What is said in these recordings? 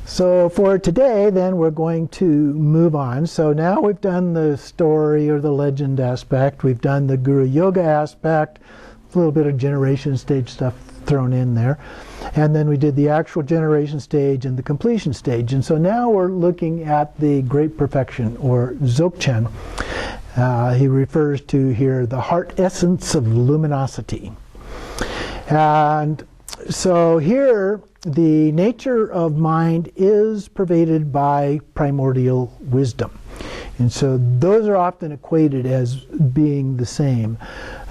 So for today, then, we're going to move on. So now we've done the story or the legend aspect. We've done the Guru Yoga aspect, a little bit of generation stage stuff thrown in there. And then we did the actual generation stage and the completion stage. And so now we're looking at the Great Perfection, or Dzogchen. He refers to here the heart essence of luminosity. And so here, the nature of mind is pervaded by primordial wisdom. And so those are often equated as being the same.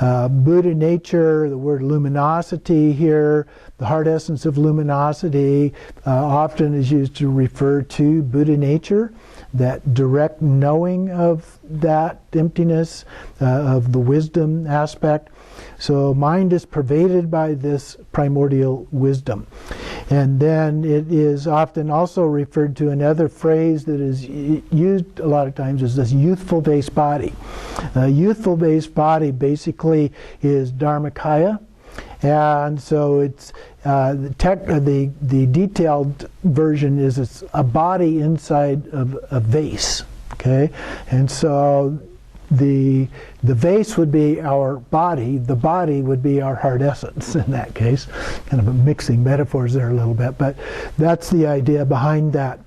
Buddha nature, the word luminosity here, the heart essence of luminosity, often is used to refer to Buddha nature, that direct knowing of that emptiness, of the wisdom aspect. So mind is pervaded by this primordial wisdom. And then it is often also referred to, another phrase that is used a lot of times, is this youthful base body. Youthful base body basically is Dharmakaya. And so it's the detailed version is it's a body inside of a vase. Okay, and so the vase would be our body, the body would be our heart essence in that case. Kind of mixing metaphors there a little bit, but that's the idea behind that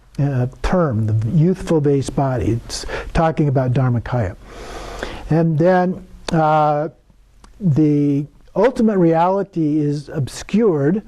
term, the youthful base body. It's talking about Dharmakaya. And then the ultimate reality is obscured,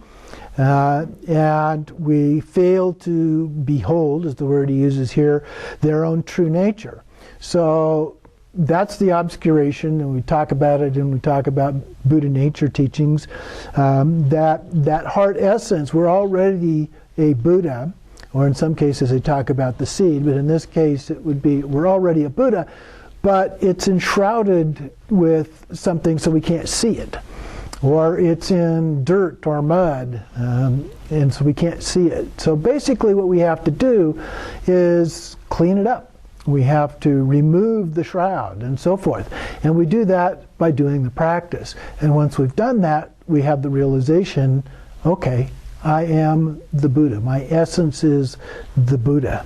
and we fail to behold, is the word he uses here, their own true nature. So that's the obscuration, and we talk about it, and we talk about Buddha nature teachings, that heart essence. We're already a Buddha, or in some cases they talk about the seed, but in this case it would be we're already a Buddha, but it's enshrouded with something so we can't see it, or it's in dirt or mud, and so we can't see it. So basically what we have to do is clean it up. We have to remove the shroud and so forth. And we do that by doing the practice. And once we've done that, we have the realization, okay, I am the Buddha. My essence is the Buddha.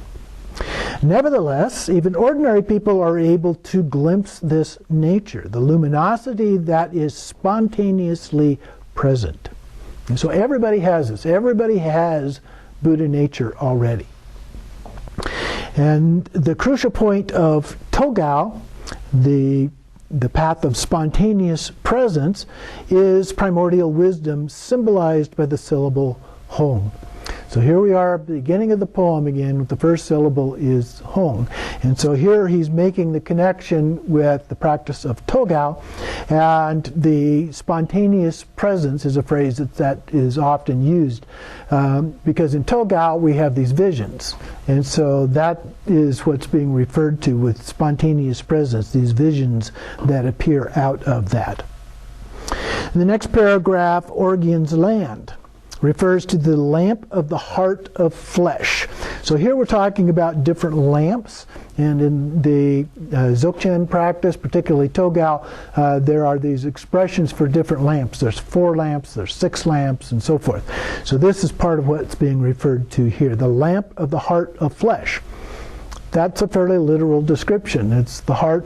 Nevertheless, even ordinary people are able to glimpse this nature, the luminosity that is spontaneously present. And so everybody has this. Everybody has Buddha nature already. And the crucial point of Togal, the path of spontaneous presence, is primordial wisdom symbolized by the syllable Hong. So here we are at the beginning of the poem again, with the first syllable is Hong. And so here he's making the connection with the practice of Togal, and the spontaneous presence is a phrase that is often used, because in Togal we have these visions. And so that is what's being referred to with spontaneous presence, these visions that appear out of that. In the next paragraph, Orgyan's land refers to the lamp of the heart of flesh. So here we're talking about different lamps, and in the Dzogchen practice, particularly Togal, there are these expressions for different lamps. There's 4 lamps, there's 6 lamps, and so forth. So this is part of what's being referred to here, the lamp of the heart of flesh. That's a fairly literal description. It's the heart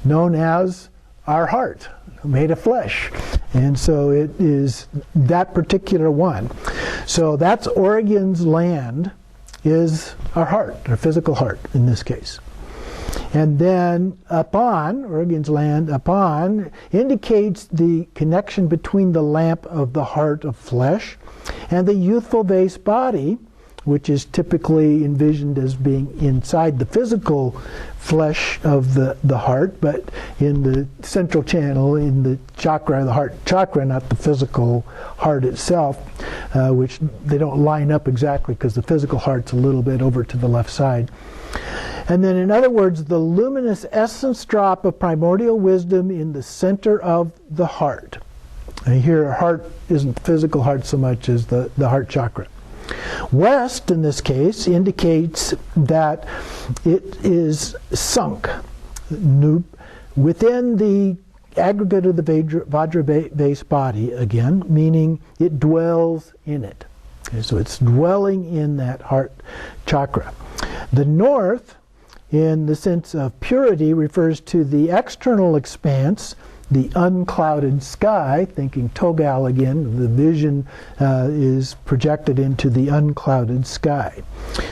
known as our heart, made of flesh. And so it is that particular one. So that's Orgyan's land, is our heart, our physical heart in this case. And then upon, Orgyan's land, upon, indicates the connection between the lamp of the heart of flesh and the youthful base body, which is typically envisioned as being inside the physical flesh of the heart, but in the central channel, in the chakra, the heart chakra, not the physical heart itself, which they don't line up exactly because the physical heart's a little bit over to the left side. And then in other words, the luminous essence drop of primordial wisdom in the center of the heart. And here, heart isn't the physical heart so much as the heart chakra. West, in this case, indicates that it is sunk within the aggregate of the Vajra base body, again, meaning it dwells in it. Okay, so it's dwelling in that heart chakra. The north, in the sense of purity, refers to the external expanse, the unclouded sky, thinking Togal again, the vision is projected into the unclouded sky.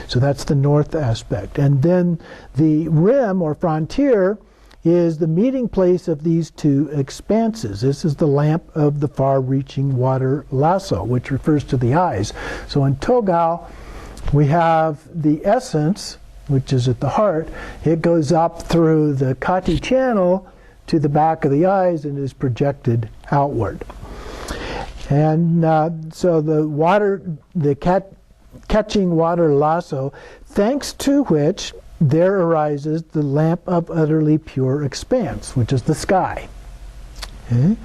So that's the north aspect. And then the rim or frontier is the meeting place of these two expanses. This is the lamp of the far-reaching water lasso, which refers to the eyes. So in Togal, we have the essence, which is at the heart. It goes up through the Kati channel to the back of the eyes and is projected outward. And so the catching water lasso, thanks to which there arises the lamp of utterly pure expanse, which is the sky. Okay?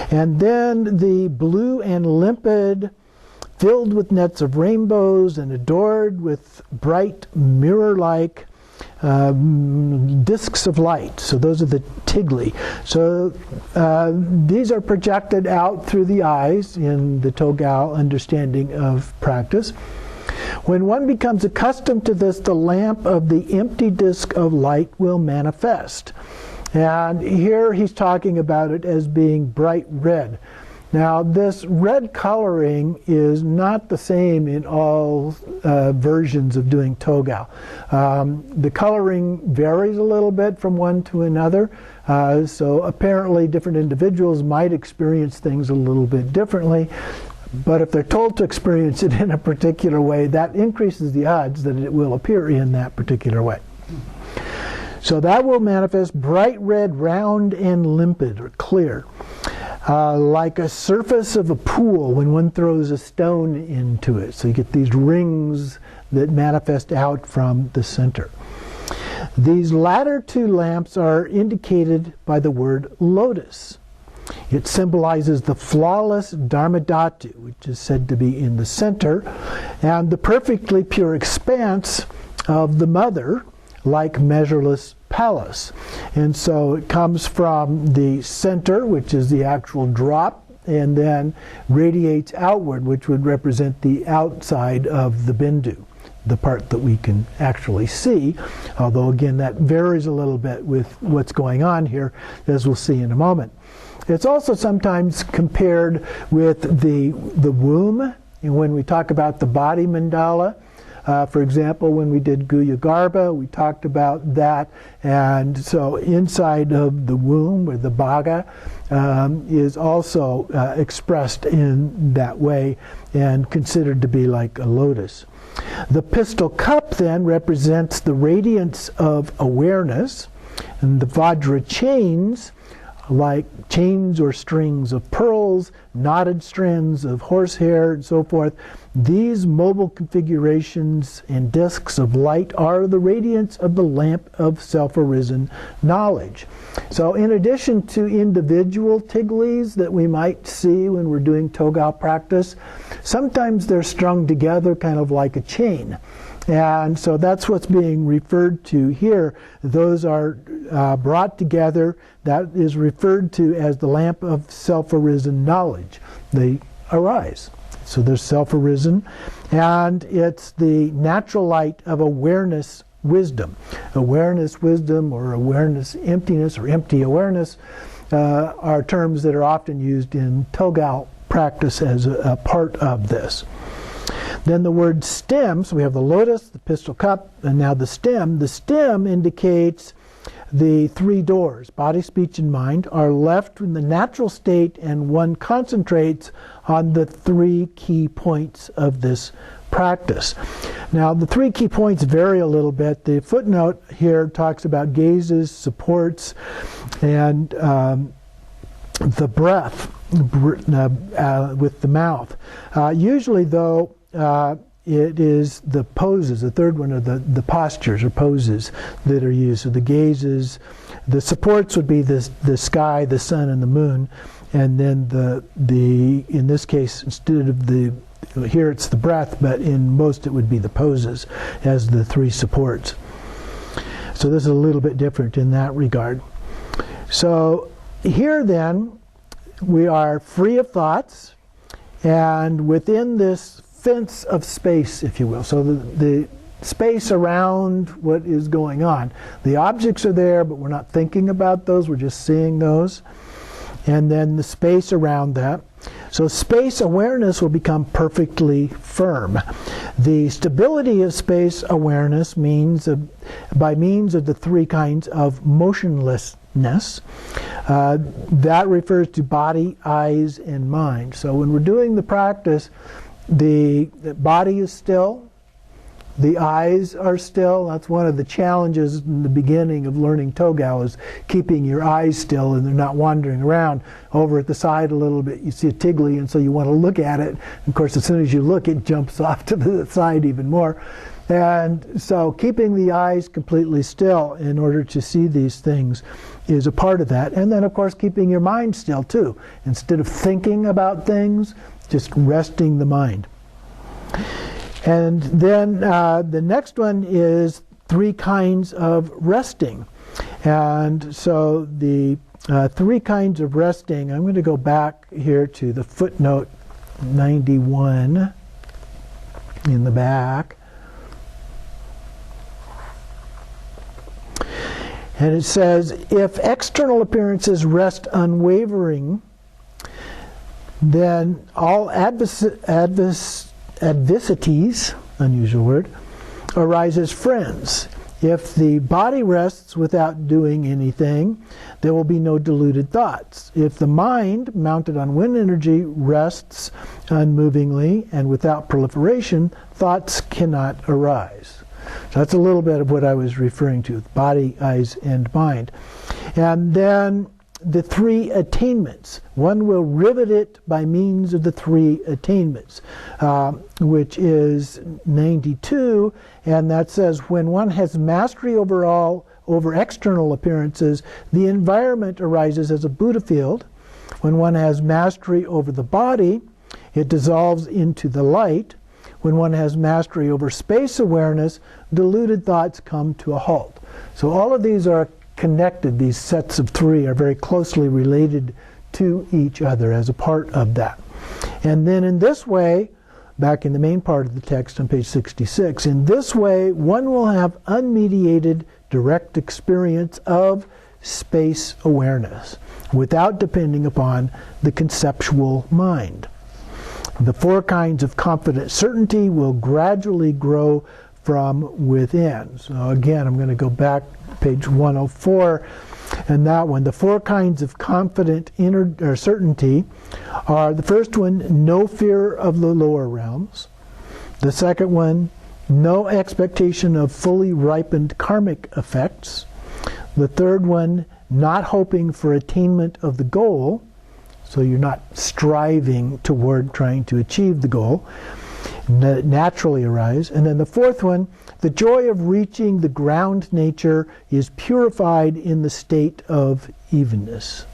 And then the blue and limpid, filled with nets of rainbows and adored with bright mirror-like discs of light. So those are the tigli. So these are projected out through the eyes in the Togal understanding of practice. When one becomes accustomed to this, the lamp of the empty disc of light will manifest. And here he's talking about it as being bright red. Now, this red coloring is not the same in all versions of doing Togal. The coloring varies a little bit from one to another, so apparently different individuals might experience things a little bit differently, but if they're told to experience it in a particular way, that increases the odds that it will appear in that particular way. So that will manifest bright red, round and limpid or clear. Like a surface of a pool when one throws a stone into it. So you get these rings that manifest out from the center. These latter two lamps are indicated by the word lotus. It symbolizes the flawless Dharmadhatu, which is said to be in the center, and the perfectly pure expanse of the mother, like measureless palace. And so it comes from the center, which is the actual drop, and then radiates outward, which would represent the outside of the bindu, the part that we can actually see, although again that varies a little bit with what's going on here, as we'll see in a moment. It's also sometimes compared with the womb, and when we talk about the body mandala. For example, when we did Guya Garbha, we talked about that, and so inside of the womb, or the bhaga, is also expressed in that way and considered to be like a lotus. The pistol cup then represents the radiance of awareness, and the Vajra chains, like chains or strings of pearls, knotted strands of horsehair, and so forth. These mobile configurations and discs of light are the radiance of the lamp of self-arisen knowledge. So in addition to individual tiglis that we might see when we're doing Togal practice, sometimes they're strung together kind of like a chain. And so that's what's being referred to here. Those are brought together. That is referred to as the lamp of self-arisen knowledge. They arise. So they're self-arisen. And it's the natural light of awareness wisdom. Awareness wisdom, or awareness emptiness, or empty awareness are terms that are often used in Togal practice as a part of this. Then the word stem, so we have the lotus, the pistol cup, and now the stem. The stem indicates the three doors, body, speech, and mind, are left in the natural state, and one concentrates on the three key points of this practice. Now, the three key points vary a little bit. The footnote here talks about gazes, supports, and the breath with the mouth. Usually, though, it is the poses. The third one are the postures or poses that are used. So the gazes, the supports would be the sky, the sun, and the moon, and then the in this case, instead of here it's the breath, but in most it would be the poses as the three supports. So this is a little bit different in that regard. So here then we are free of thoughts, and within this fence of space, if you will. So the space around what is going on. The objects are there, but we're not thinking about those, we're just seeing those. And then the space around that. So space awareness will become perfectly firm. The stability of space awareness means by means of the three kinds of motionlessness. That refers to body, eyes, and mind. So when we're doing the practice, the body is still, the eyes are still. That's one of the challenges in the beginning of learning Togal, is keeping your eyes still and they're not wandering around. Over at the side a little bit, you see a tiggly, and so you want to look at it. And of course, as soon as you look, it jumps off to the side even more. And so keeping the eyes completely still in order to see these things is a part of that. And then, of course, keeping your mind still, too. Instead of thinking about things, just resting the mind. And then the next one is three kinds of resting. And so the three kinds of resting, I'm going to go back here to the footnote 91 in the back. And it says, if external appearances rest unwavering, then all adversities, unusual word, arise as friends. If the body rests without doing anything, there will be no deluded thoughts. If the mind, mounted on wind energy, rests unmovingly and without proliferation, thoughts cannot arise. So that's a little bit of what I was referring to, body, eyes, and mind. And then the three attainments. One will rivet it by means of the three attainments, which is 92, and that says, when one has mastery over external appearances, the environment arises as a Buddha field. When one has mastery over the body, it dissolves into the light. When one has mastery over space awareness, deluded thoughts come to a halt. So all of these are connected. These sets of three are very closely related to each other as a part of that. And then in this way, back in the main part of the text on page 66, in this way one will have unmediated direct experience of space awareness without depending upon the conceptual mind. The four kinds of confident certainty will gradually grow from within. So again, I'm going to go back page 104, and that one. The four kinds of confident certainty are: the first one, no fear of the lower realms. The second one, no expectation of fully ripened karmic effects. The third one, not hoping for attainment of the goal. So you're not striving toward trying to achieve the goal. Naturally arise. And then the fourth one, the joy of reaching the ground nature is purified in the state of evenness.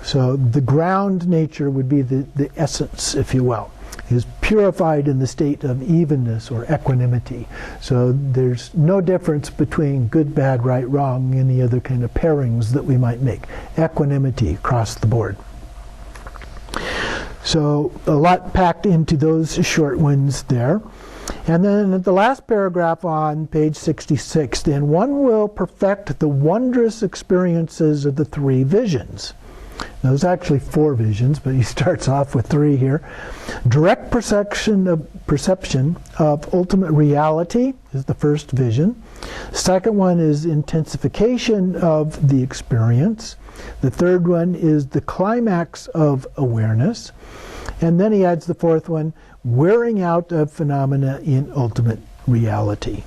So the ground nature would be the essence, if you will, is purified in the state of evenness or equanimity. So there's no difference between good, bad, right, wrong, any other kind of pairings that we might make. Equanimity across the board. So a lot packed into those short ones there. And then at the last paragraph on page 66, then one will perfect the wondrous experiences of the three visions. Now, there's actually four visions, but he starts off with three here. Direct perception of ultimate reality is the first vision. Second one is intensification of the experience. The third one is the climax of awareness. And then he adds the fourth one, wearing out of phenomena in ultimate reality.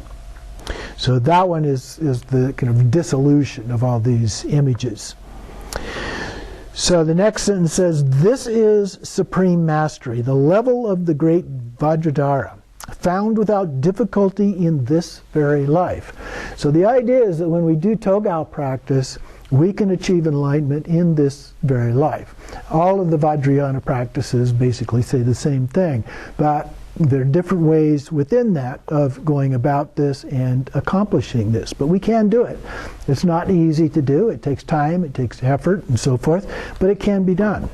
So that one is the kind of dissolution of all these images. So the next sentence says, this is supreme mastery, the level of the great Vajradhara, found without difficulty in this very life. So the idea is that when we do Togal practice, we can achieve enlightenment in this very life. All of the Vajrayana practices basically say the same thing, but there are different ways within that of going about this and accomplishing this. But we can do it. It's not easy to do. It takes time, it takes effort, and so forth, but it can be done.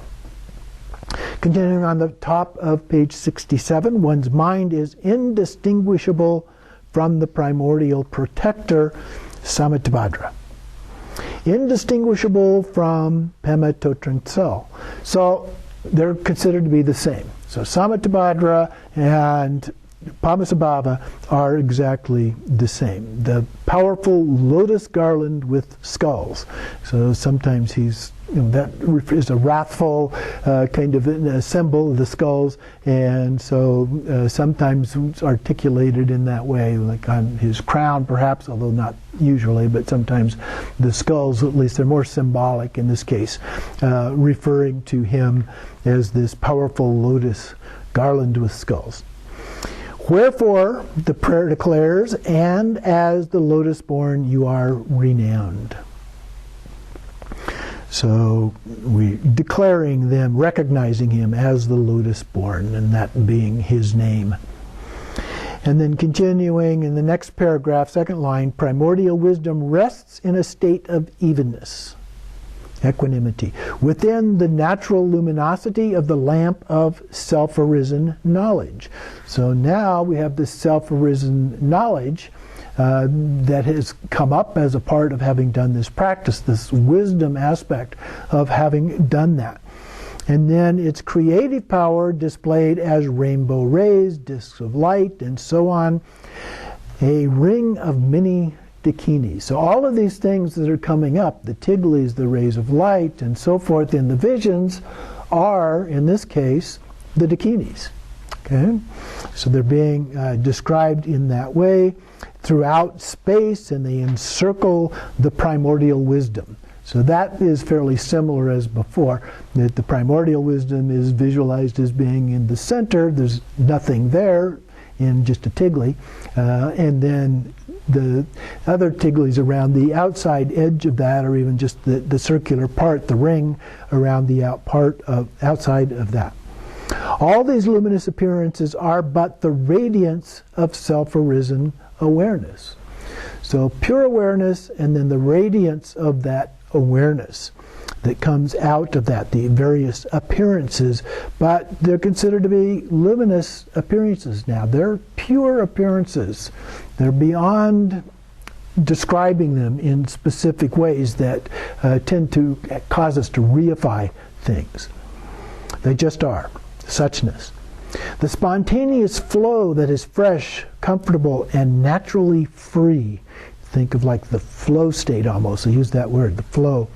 Continuing on the top of page 67, one's mind is indistinguishable from the primordial protector, Samittabhadra. Indistinguishable from Pema Totrintsel. So they're considered to be the same. So Samittabhadra and Padmasambhava are exactly the same. The powerful lotus garland with skulls. So sometimes he's, that is a wrathful kind of a symbol of the skulls, and so sometimes it's articulated in that way, like on his crown perhaps, although not usually, but sometimes the skulls, at least they're more symbolic in this case, referring to him as this powerful lotus garland with skulls. Wherefore, the prayer declares, and as the lotus born you are renowned. So we declaring them, recognizing him as the lotus born, and that being his name. And then continuing in the next paragraph, second line, primordial wisdom rests in a state of evenness, equanimity, within the natural luminosity of the lamp of self-arisen knowledge. So now we have this self-arisen knowledge that has come up as a part of having done this practice, this wisdom aspect of having done that. And then its creative power displayed as rainbow rays, discs of light, and so on, a ring of many dakinis. So all of these things that are coming up, the tiglis, the rays of light, and so forth in the visions, are, in this case, the dakinis. Okay? So they're being described in that way throughout space, and they encircle the primordial wisdom. So that is fairly similar as before, that the primordial wisdom is visualized as being in the center. There's nothing there in just a tigli. And then the other tiglis around the outside edge of that, or even just the circular part, the ring around the outside of that. All these luminous appearances are but the radiance of self-arisen awareness. So pure awareness, and then the radiance of that awareness that comes out of that, the various appearances, but they're considered to be luminous appearances now. They're pure appearances. They're beyond describing them in specific ways that tend to cause us to reify things. They just are. Suchness. The spontaneous flow that is fresh, comfortable, and naturally free. Think of like the flow state almost. I use that word, the flow.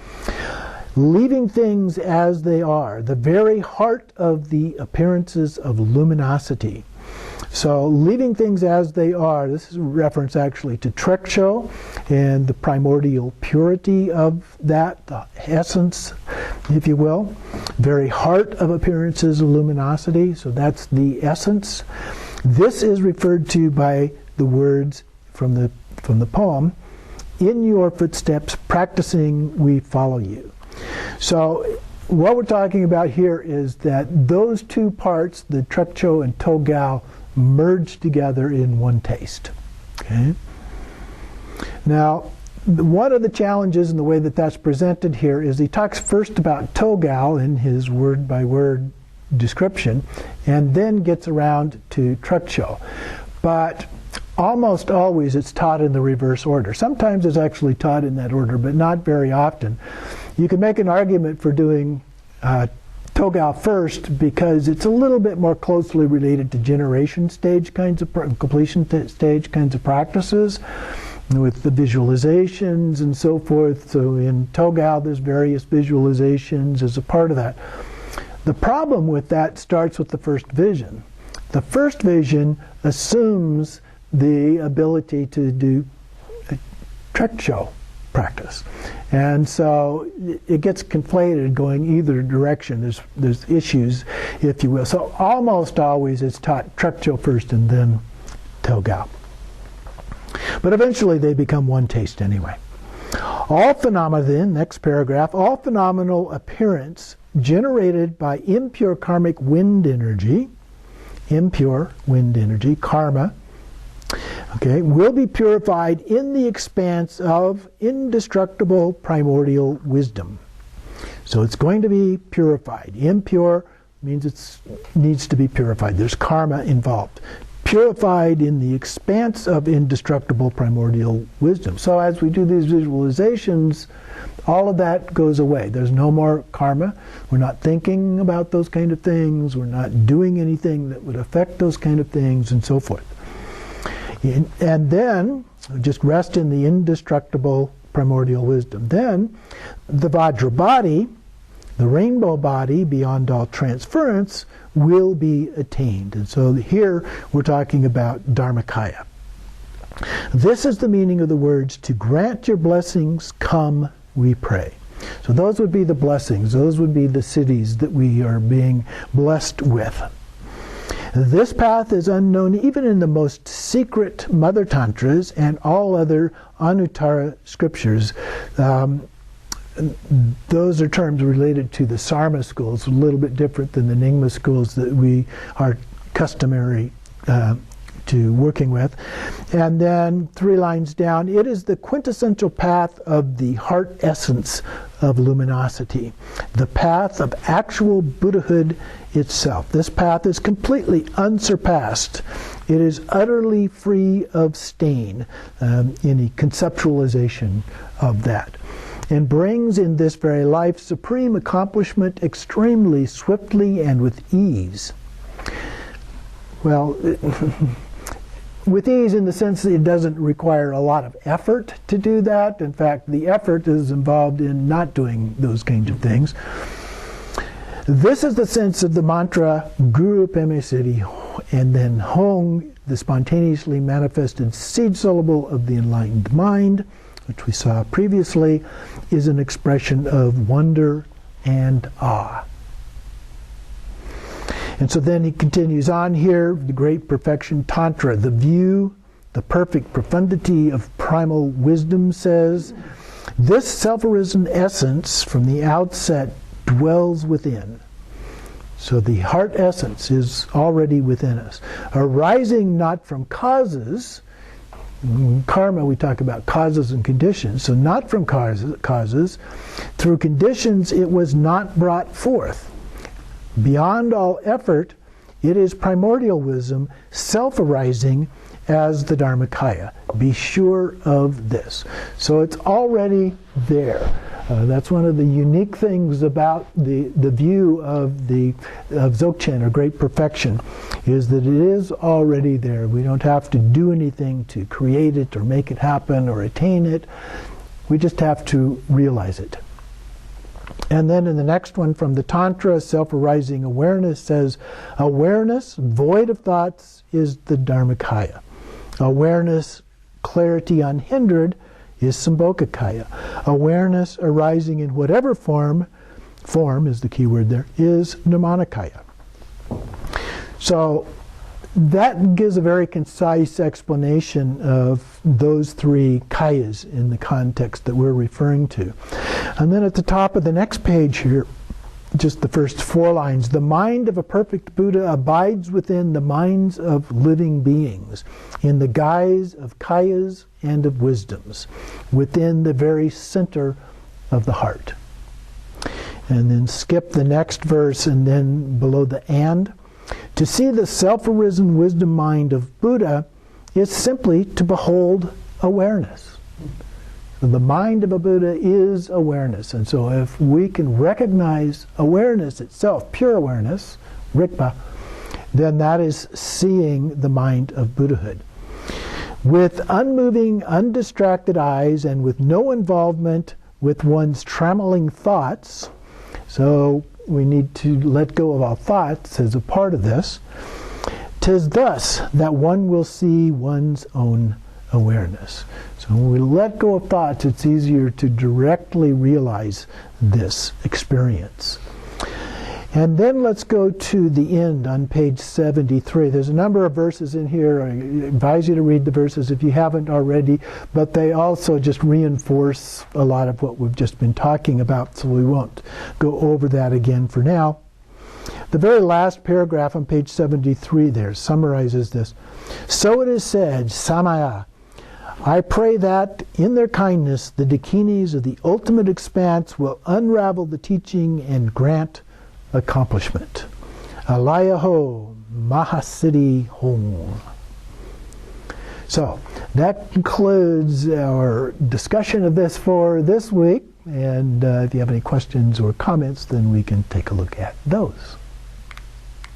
Leaving things as they are, the very heart of the appearances of luminosity. So leaving things as they are, this is a reference actually to Trekcho and the primordial purity of that, the essence, if you will. Very heart of appearances of luminosity, so that's the essence. This is referred to by the words from the poem, in your footsteps, practicing, we follow you. So what we're talking about here is that those two parts, the Trekcho and Togal, merge together in one taste. Okay? Now, one of the challenges in the way that that's presented here is he talks first about Togal in his word-by-word description, and then gets around to Trekcho. But almost always it's taught in the reverse order. Sometimes it's actually taught in that order, but not very often. You can make an argument for doing Togal first because it's a little bit more closely related to generation stage kinds of completion stage kinds of practices with the visualizations and so forth. So in Togal there's various visualizations as a part of that. The problem with that starts with the first vision. The first vision assumes the ability to do Trekcho practice. And so it gets conflated going either direction. There's issues, if you will. So almost always it's taught Trekcho first and then Togal. But eventually they become one taste anyway. All phenomena then, next paragraph, all phenomenal appearance generated by impure karmic wind energy, karma, okay, will be purified in the expanse of indestructible primordial wisdom. So it's going to be purified. Impure means it needs to be purified. There's karma involved. Purified in the expanse of indestructible primordial wisdom. So as we do these visualizations, all of that goes away. There's no more karma. We're not thinking about those kind of things. We're not doing anything that would affect those kind of things, and so forth. And then just rest in the indestructible primordial wisdom. Then the Vajra body, the rainbow body beyond all transference, will be attained. And so here we're talking about Dharmakaya. This is the meaning of the words, to grant your blessings, come, we pray. So those would be the blessings. Those would be the cities that we are being blessed with. This path is unknown even in the most secret Mother Tantras and all other Anuttara scriptures. Those are terms related to the Sarma schools, a little bit different than the Nyingma schools that we are customary to working with. And then 3 lines down, it is the quintessential path of the heart essence of luminosity, the path of actual Buddhahood itself. This path is completely unsurpassed. It is utterly free of stain, any conceptualization of that, and brings in this very life supreme accomplishment extremely swiftly and with ease. Well, with ease in the sense that it doesn't require a lot of effort to do that. In fact, the effort is involved in not doing those kinds of things. This is the sense of the mantra Guru Peme Siddhi, and then Hong, the spontaneously manifested seed syllable of the enlightened mind, which we saw previously, is an expression of wonder and awe. And so then he continues on here, the great perfection Tantra, the view, the perfect profundity of primal wisdom says, this self-arisen essence from the outset dwells within. So the heart essence is already within us, arising not from causes. In karma, we talk about causes and conditions. So not from causes. Through conditions, it was not brought forth. Beyond all effort, it is primordial wisdom, self-arising as the Dharmakaya. Be sure of this. So it's already there. That's one of the unique things about the view of Dzogchen, or great perfection, is that it is already there. We don't have to do anything to create it or make it happen or attain it. We just have to realize it. And then in the next one from the Tantra, self-arising awareness says, awareness void of thoughts is the Dharmakaya. Awareness, clarity unhindered, is Sambhogakaya. Awareness arising in whatever form is the key word there, is Nirmanakaya. So that gives a very concise explanation of those 3 kayas in the context that we're referring to. And then at the top of the next page here, just the first 4 lines, the mind of a perfect Buddha abides within the minds of living beings, in the guise of kayas and of wisdoms, within the very center of the heart. And then skip the next verse, and then below the and. To see the self-arisen wisdom mind of Buddha is simply to behold awareness. So the mind of a Buddha is awareness. And so if we can recognize awareness itself, pure awareness, Rigpa, then that is seeing the mind of Buddhahood. With unmoving, undistracted eyes and with no involvement with one's trammeling thoughts, so we need to let go of our thoughts as a part of this. 'Tis thus that one will see one's own awareness. So when we let go of thoughts, it's easier to directly realize this experience. And then let's go to the end on page 73. There's a number of verses in here. I advise you to read the verses if you haven't already, but they also just reinforce a lot of what we've just been talking about, so we won't go over that again for now. The very last paragraph on page 73 there summarizes this. So it is said, Samaya, I pray that, in their kindness, the Dakinis of the ultimate expanse will unravel the teaching and grant accomplishment. Alaya Ho, Mahasiddhi Hong. So that concludes our discussion of this for this week. And if you have any questions or comments, then we can take a look at those.